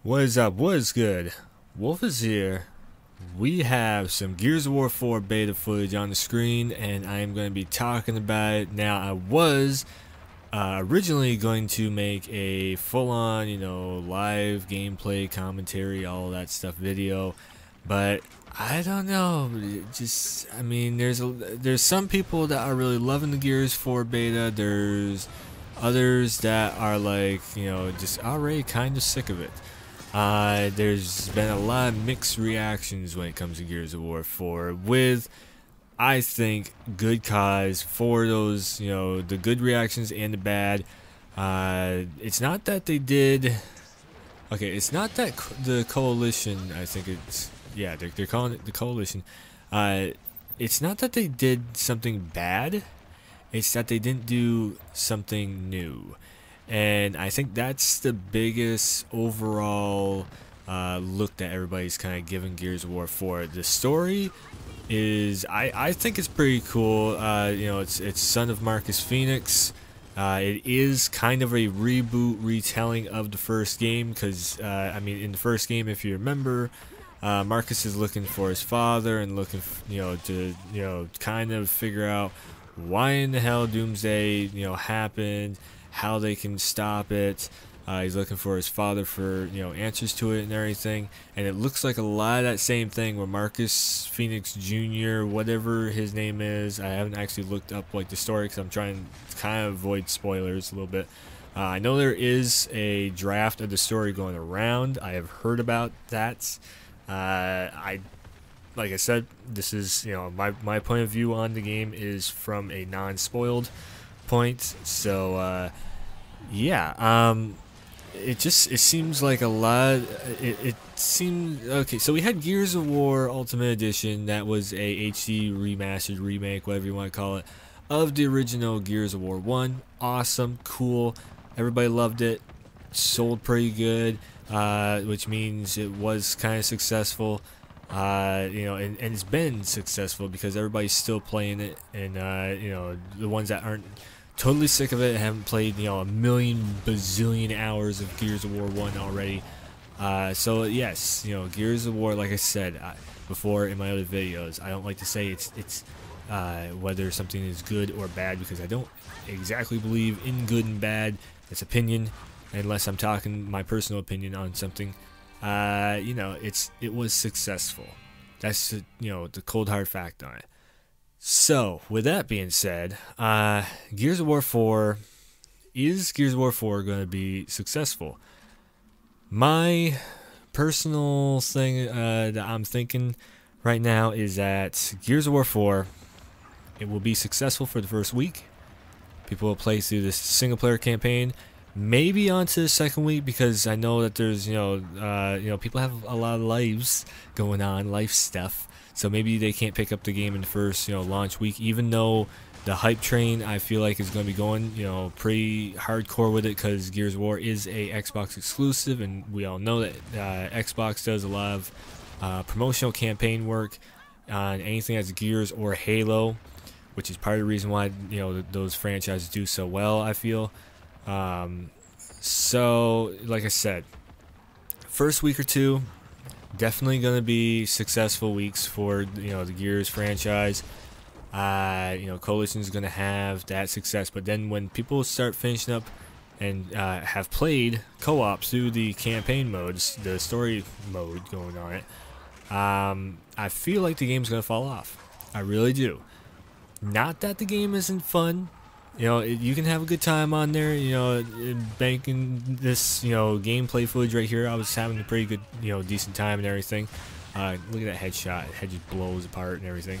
What is up? What is good? Wolf is here. We have some Gears of War 4 beta footage on the screen, and I am going to be talking about it. Now, I was originally going to make a full-on, live gameplay, commentary, all that stuff video, but I don't know. There's some people that are really loving the Gears 4 beta. There's others that are like, just already kind of sick of it. There's been a lot of mixed reactions when it comes to Gears of War 4 with, I think, good cause for those, the good reactions and the bad. It's not that they did, it's not that the coalition, I think they're calling it the coalition. It's not that they did something bad, it's that they didn't do something new. And I think that's the biggest overall look that everybody's kind of giving Gears of War 4. The story is, I think it's pretty cool. It's Son of Marcus Phoenix. It is kind of a reboot retelling of the first game because, in the first game, if you remember, Marcus is looking for his father and looking, to kind of figure out why in the hell Doomsday, happened, how they can stop it. He's looking for his father for answers to it and everything, and it looks like a lot of that same thing where Marcus Phoenix Jr., whatever his name is, I haven't actually looked up the story because I'm trying to kind of avoid spoilers a little bit. I know there is a draft of the story going around. I have heard about that. Like I said, this is my point of view on the game is from a non-spoiled point, so it seems like a lot. It seemed okay. So we had Gears of War Ultimate Edition, that was a HD remastered remake, whatever you want to call it, of the original Gears of War 1. Awesome, cool, everybody loved it, sold pretty good, which means it was kind of successful. And it's been successful because everybody's still playing it, and the ones that aren't totally sick of it, haven't played a million bazillion hours of Gears of War 1 already. So yes, Gears of War, like I said before in my other videos, I don't like to say it's whether something is good or bad because I don't exactly believe in good and bad. It's opinion, unless I'm talking my personal opinion on something. It was successful. That's the cold hard fact on it. So, with that being said, Gears of War 4, is Gears of War 4 going to be successful? My personal thing that I'm thinking right now is that Gears of War 4, it will be successful for the first week. People will play through this single player campaign, maybe onto the second week, because I know that there's people have a lot of lives going on, life stuff. So maybe they can't pick up the game in the first, launch week, even though the hype train, I feel like, is going to be going, pretty hardcore with it because Gears of War is a Xbox exclusive, and we all know that Xbox does a lot of promotional campaign work on anything that's Gears or Halo, which is part of the reason why, those franchises do so well, I feel. So, like I said, first week or two, definitely going to be successful weeks for the Gears franchise. Coalition is going to have that success, but then when people start finishing up and have played co-op through the campaign modes, the story mode going on it, I feel like the game's going to fall off. I really do. Not that the game isn't fun. You can have a good time on there, banking this, gameplay footage right here. I was having a pretty good, decent time and everything. Look at that headshot. Head just blows apart and everything.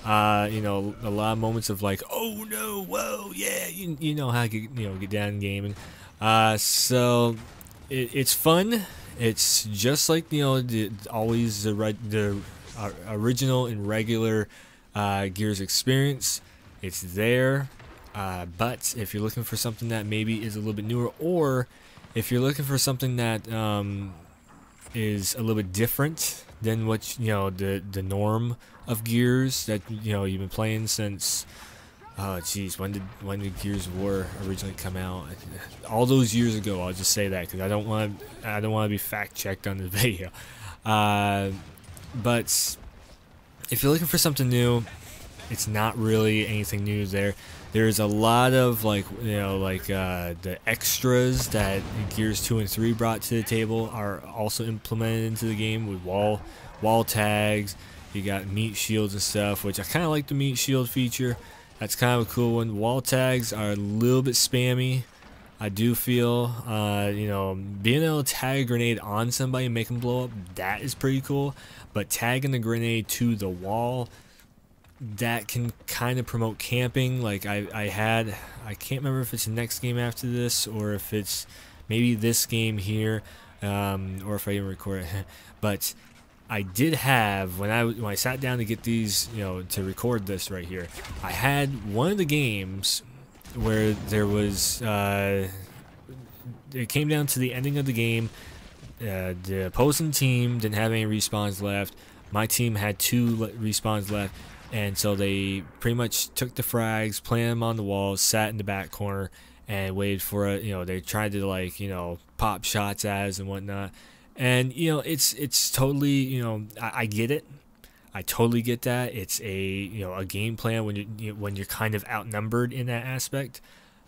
A lot of moments of like, oh no, whoa, yeah, you know how to get down in gaming. So it's fun. It's just like, always the original and regular Gears experience. It's there. But if you're looking for something that maybe is a little bit newer, or if you're looking for something that is a little bit different than what the norm of Gears that you've been playing since Oh jeez, when did Gears of War originally come out? All those years ago. I'll just say that because I don't want to be fact checked on the video. But if you're looking for something new, it's not really anything new there. There's a lot of like the extras that Gears 2 and 3 brought to the table are also implemented into the game with wall tags. You got meat shields and stuff, which I kind of like the meat shield feature. That's kind of a cool one. Wall tags are a little bit spammy. I do feel, being able to tag a grenade on somebody and make them blow up, that is pretty cool. But tagging the grenade to the wall, that can kind of promote camping. Like I can't remember if it's the next game after this or if it's maybe this game here, or if I even record it. But I did have, when I sat down to get these, to record this right here, I had one of the games where there was, it came down to the ending of the game. The opposing team didn't have any respawns left. My team had 2 respawns left, and so they pretty much took the frags, planted them on the walls, sat in the back corner, and waited for it. They tried to pop shots at us and whatnot. And it's totally, I get it. I totally get that. It's a game plan when you're kind of outnumbered in that aspect.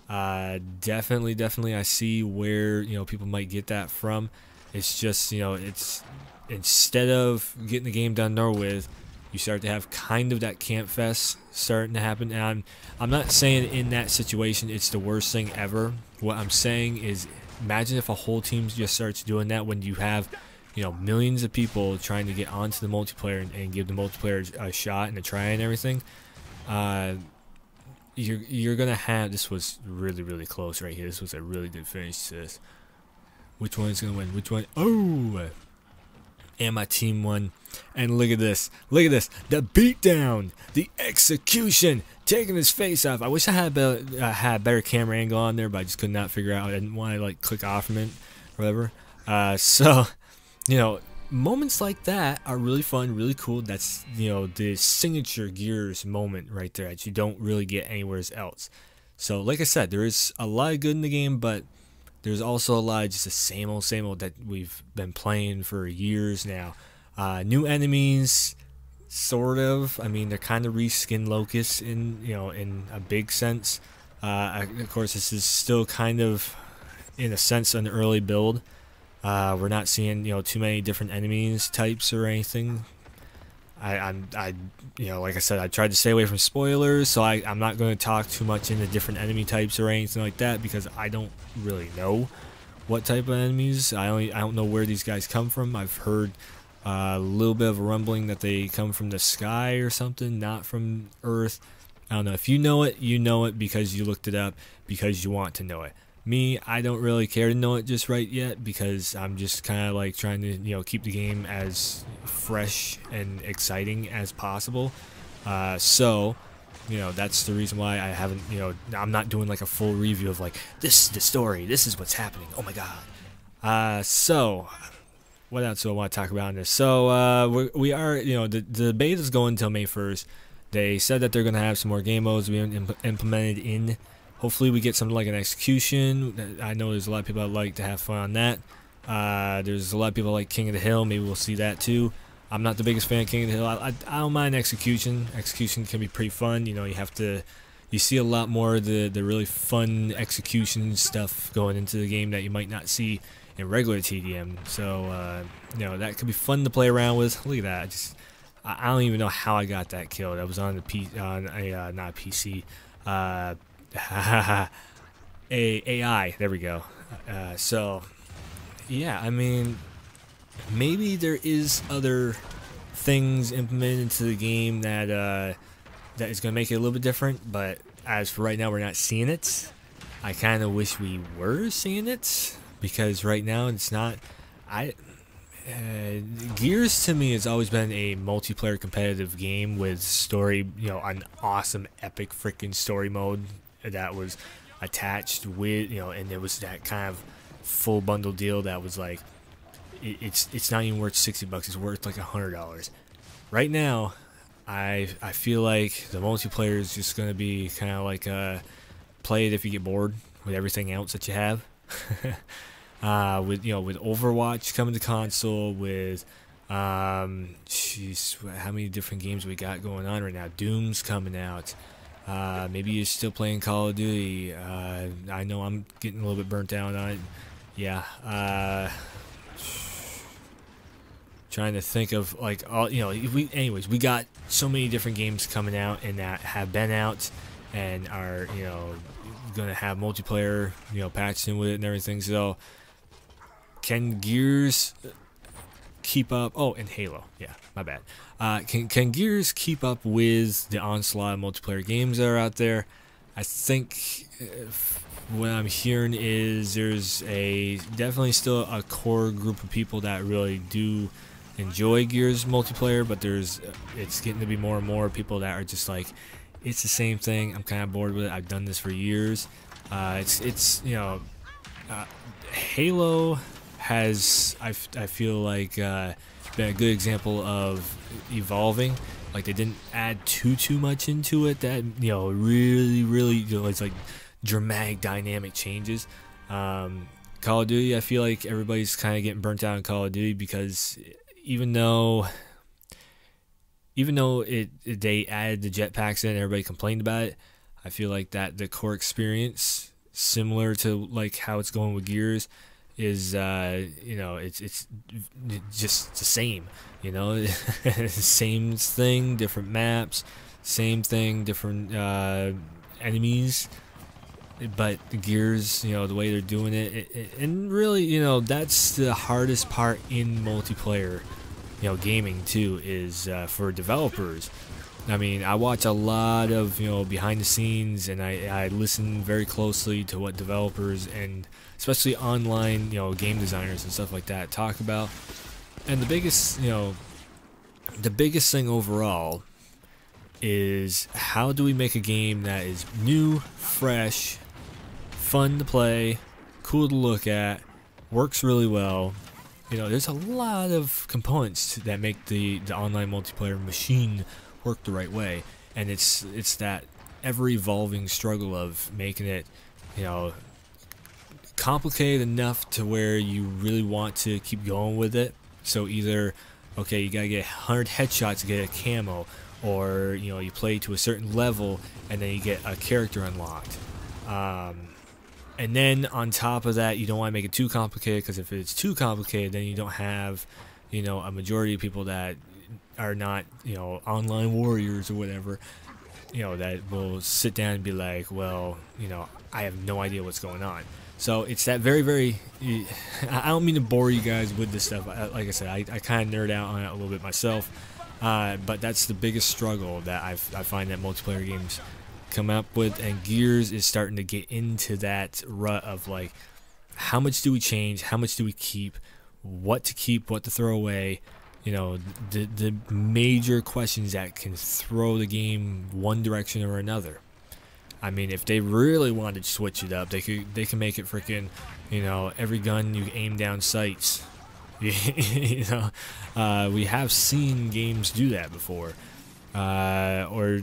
Definitely I see where people might get that from. It's just it's, instead of getting the game done or with, you start to have kind of that camp fest starting to happen. And I'm not saying in that situation it's the worst thing ever. What I'm saying is, imagine if a whole team just starts doing that when you have, millions of people trying to get onto the multiplayer and give the multiplayer a shot and a try and everything. You're gonna have, this was really close right here. This was a really good finish to this. Which one is gonna win? Which one? Oh, and my team won. And look at this, the beatdown, the execution, taking his face off. I wish I had a better camera angle on there, but I just could not figure out. I didn't want to click off from it or whatever. So moments like that are really fun, really cool. That's the signature Gears moment right there that you don't really get anywhere else. So like I said, there is a lot of good in the game, but there's also a lot of just the same old that we've been playing for years now. New enemies, sort of. I mean, they're kind of reskinned Locusts in a big sense. Of course, this is still kind of, in a sense, an early build. We're not seeing too many different enemies types or anything. Like I said, I tried to stay away from spoilers, so I'm not going to talk too much into different enemy types or anything like that, because I don't really know what type of enemies. I don't know where these guys come from. I've heard a little bit of a rumbling that they come from the sky or something, not from Earth. I don't know. If you know it because you looked it up, because you want to know it. Me, I don't really care to know it just right yet, because I'm just kind of trying to keep the game as fresh and exciting as possible. So that's the reason why I haven't, I'm not doing a full review of this is the story, this is what's happening, oh my god. So what else do I want to talk about in this? So we are, the beta is going until May 1st. They said that they're going to have some more game modes being implemented in. Hopefully we get something like an execution. I know there's a lot of people that like to have fun on that. There's a lot of people like King of the Hill. Maybe we'll see that too. I'm not the biggest fan of King of the Hill. I don't mind execution. Execution can be pretty fun. You see a lot more of the really fun execution stuff going into the game that you might not see in regular TDM. So that could be fun to play around with. Look at that. I don't even know how I got that kill. That was on the not PC. AI, there we go. So yeah, I mean, maybe there is other things implemented into the game that that is going to make it a little bit different, but as for right now, we're not seeing it. I kind of wish we were seeing it, because right now it's not. Gears to me has always been a multiplayer competitive game with story, an awesome epic freaking story mode that was attached with, and it was that kind of full bundle deal that was it's not even worth $60, it's worth $100. Right now, I feel like the multiplayer is just gonna be kind of like play it if you get bored with everything else that you have. With with Overwatch coming to console, with jeez, how many different games we got going on right now? Doom's coming out. Maybe you're still playing Call of Duty. I know I'm getting a little bit burnt out on it. Yeah. Trying to think of like all anyways, we got so many different games coming out and that have been out and are gonna have multiplayer patched in with it and everything. So can Gears keep up? Oh, and Halo. Yeah, my bad. Can Gears keep up with the onslaught of multiplayer games that are out there? I think what I'm hearing is there's definitely still a core group of people that really do enjoy Gears multiplayer, but it's getting to be more and more people that are just like, it's the same thing. I'm kind of bored with it. I've done this for years. Halo has I feel like been a good example of evolving. Like they didn't add too much into it that really it's like dramatic dynamic changes. Call of Duty, I feel like everybody's kind of getting burnt out on Call of Duty because even though they added the jetpacks in, everybody complained about it. I feel like that the core experience, similar to like how it's going with Gears, is it's just the same. Same thing, different maps, same thing, different enemies. But Gears, the way they're doing it, and really, that's the hardest part in multiplayer, gaming too, is for developers. I mean, I watch a lot of, behind the scenes, and I listen very closely to what developers and especially online, game designers and stuff like that talk about. And the biggest thing overall is, how do we make a game that is new, fresh, fun to play, cool to look at, works really well. There's a lot of components that make the online multiplayer machine work the right way, and it's that ever evolving struggle of making it complicated enough to where you really want to keep going with it. So either you gotta get 100 headshots to get a camo, or you play to a certain level and then you get a character unlocked. And then on top of that, you don't want to make it too complicated, because if it's too complicated, then you don't have, a majority of people that are not, online warriors or whatever, that will sit down and be like, well, I have no idea what's going on. So it's that very, I don't mean to bore you guys with this stuff. Like I said, I kind of nerd out on it a little bit myself. But that's the biggest struggle that I find that multiplayer games come up with, and Gears is starting to get into that rut of like, how much do we change, how much do we keep, what to throw away, the major questions that can throw the game one direction or another. I mean, if they really wanted to switch it up, they can make it freaking, every gun you aim down sights. We have seen games do that before, or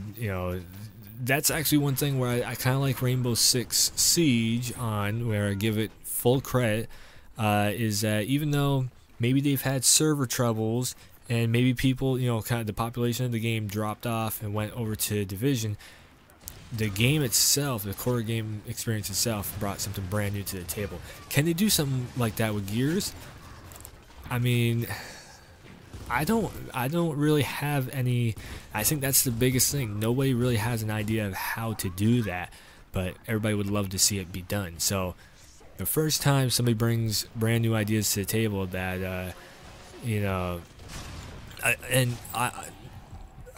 that's actually one thing where I kind of like Rainbow Six Siege on, where I give it full credit, is that even though maybe they've had server troubles and maybe people, kind of the population of the game dropped off and went over to Division, the game itself, the core game experience itself, brought something brand new to the table. Can they do something like that with Gears? I mean, I don't really have any. I think that's the biggest thing. Nobody really has an idea of how to do that, but everybody would love to see it be done. So the first time somebody brings brand new ideas to the table that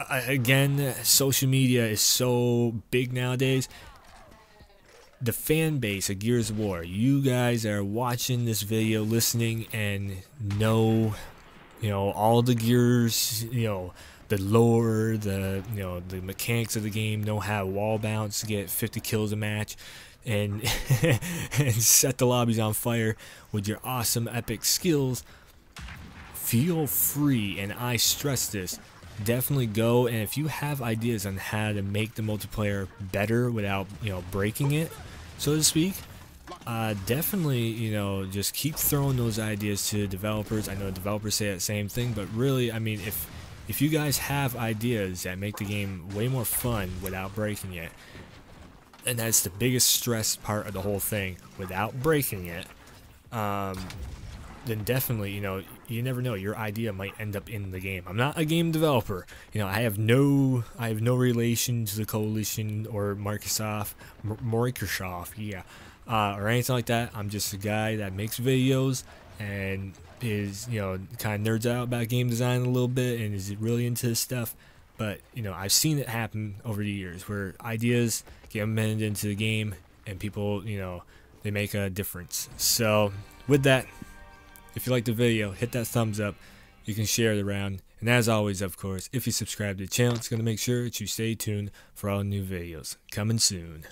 again, social media is so big nowadays. The fan base of Gears of War, you guys are watching this video, listening, and know all the Gears, the lore, the mechanics of the game, know how to wall bounce, get 50 kills a match, and and set the lobbies on fire with your awesome epic skills. Feel free, and I stress this, definitely go, and if you have ideas on how to make the multiplayer better without, you know, breaking it, so to speak, definitely, you know, just keep throwing those ideas to developers. I know developers say that same thing, but really, I mean, if you guys have ideas that make the game way more fun without breaking it, and that's the biggest stress part of the whole thing, without breaking it, then definitely, you know, you never know, your idea might end up in the game. I'm not a game developer, you know, I have no relation to the Coalition or Microsoft, yeah, or anything like that. I'm just a guy that makes videos and is, you know, kind of nerds out about game design a little bit and is really into this stuff. But, you know, I've seen it happen over the years where ideas get amended into the game and people, you know, they make a difference. So with that, if you liked the video, hit that thumbs up. You can share it around. And as always, of course, if you subscribe to the channel, it's going to make sure that you stay tuned for all new videos coming soon.